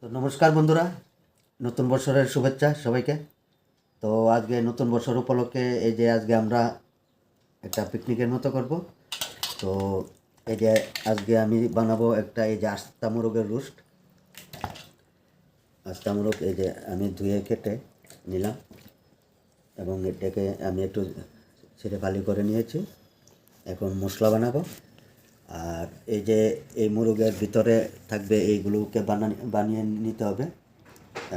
তো নমস্কার বন্ধুরা, নতুন বছরের শুভেচ্ছা সবাইকে। তো আজকে নতুন বছর উপলক্ষে এই যে আজকে আমরা একটা পিকনিকের মতো করব। তো এই যে আজকে আমি বানাবো একটা এই যে আস্তা মোরগের রোস্ট। আস্তা মোরগ এই যে আমি ধুয়ে কেটে নিলাম এবং এটাকে আমি একটু ছেড়ে ফালি করে নিয়েছি। এখন মশলা বানাবো। আর এই যে এই মুরগের ভিতরে থাকবে এইগুলোকে বানিয়ে নিতে হবে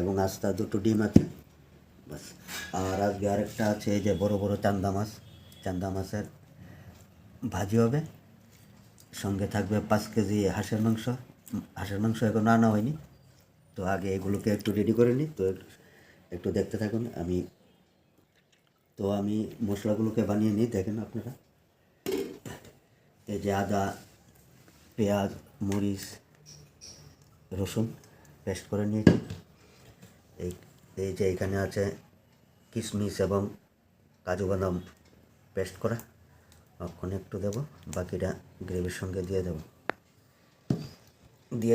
এবং আস্তা দুটো ডিম আছে বাস। আর আজকে আরেকটা আছে এই যে বড় বড় চান্দা মাছের ভাজি হবে। সঙ্গে থাকবে 5 কেজি হাঁসের মাংস এখনও আনা হয়নি। তো আগে এগুলোকে একটু রেডি করে নিই। তো একটু দেখতে থাকুন। আমি মশলাগুলোকে বানিয়ে নিই, দেখেন আপনারা। এই যে আদা, পেঁয়াজ, মরিচ, রসুন পেস্ট করে নিয়েছি। এই যে এখানে আছে কিশমিশ এবং কাজু বাদাম পেস্ট করা, ওখানে একটু দেবো। বাকিটা গ্রেভির সঙ্গে দিয়ে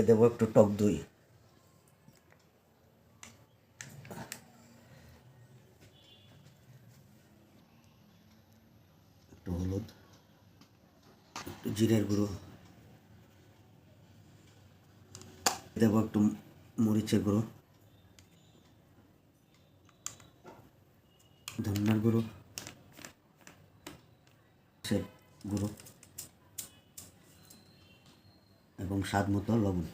দেবো একটু টক দই, একটু হলুদ, একটু জিরের গুঁড়ো দেবো, একটু মরিচের গুঁড়ো, ধনিয়ার গুঁড়ো, গুঁড়ো এবং স্বাদ মতো লবণ।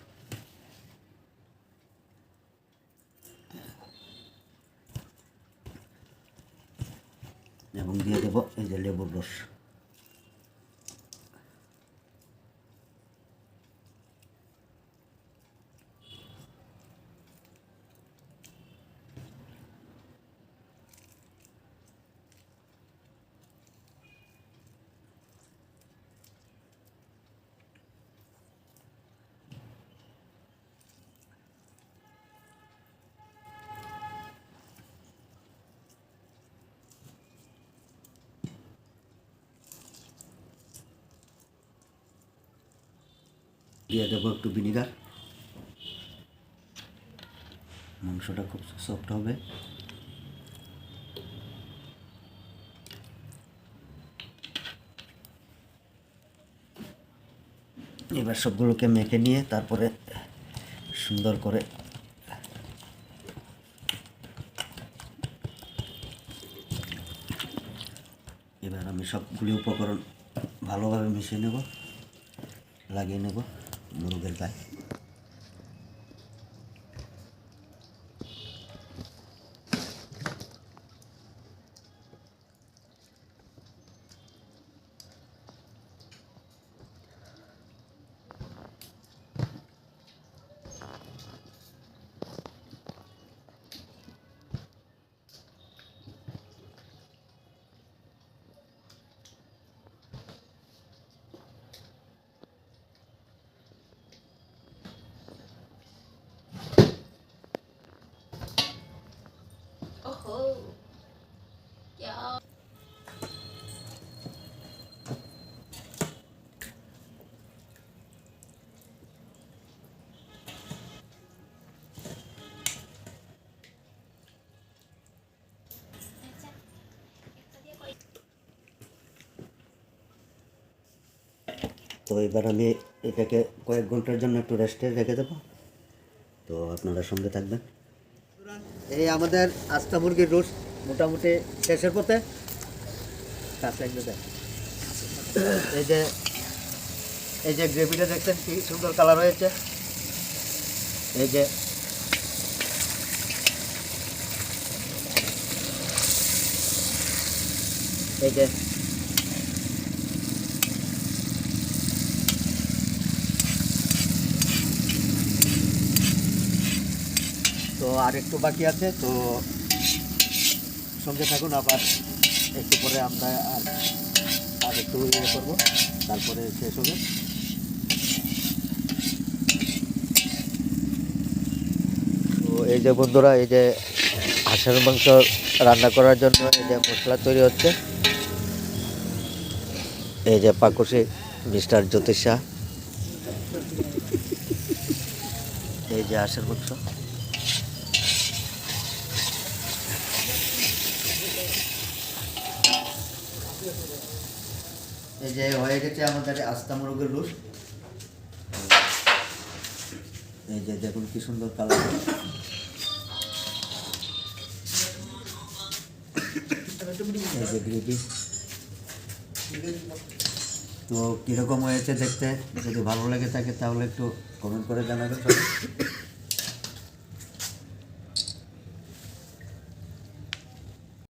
এবং দিয়ে দেবো এই যে লেবুর রস। দিয়ে দেবো একটু ভিনিগার, মাংসটা খুব সফট হবে। এবার সবগুলোকে মেখে নিয়ে তারপরে সুন্দর করে এবার আমি সবগুলি উপকরণ ভালোভাবে মিশিয়ে নেব, লাগিয়ে নেব মুরগের গায়ে। তো এবার আমি এটাকে কয়েক ঘন্টার জন্য একটু রেস্টে রেখে দেবো। তো আপনারা সঙ্গে থাকবেন। এই আমাদের আস্তা মুরগির রোস্ট মোটামুটি শেষের পথে। এই যে গ্রেভিটা দেখছেন কি সুন্দর কালার হয়েছে। এই যে তো আর একটু বাকি আছে। তো সঙ্গে থাকুন, আবার একটু পরে আমরা আর একটু করবো, তারপরে শেষ হবে। তো এই যে বন্ধুরা, এই যে হাঁসের মাংস রান্না করার জন্য এই যে মশলা তৈরি হচ্ছে। এই যে পাকশি মিস্টার জ্যোতিষ শাহ, এই যে হাঁসের মাংস। এই যে হয়ে গেছে আমাদের আস্তা মুরগের রোস্ট। এই যে দেখুন কি সুন্দর কালার। এই যে গ্রেভি। তো কীরকম হয়েছে দেখতে, যদি ভালো লেগে থাকে তাহলে একটু কমেন্ট করে জানাবেন।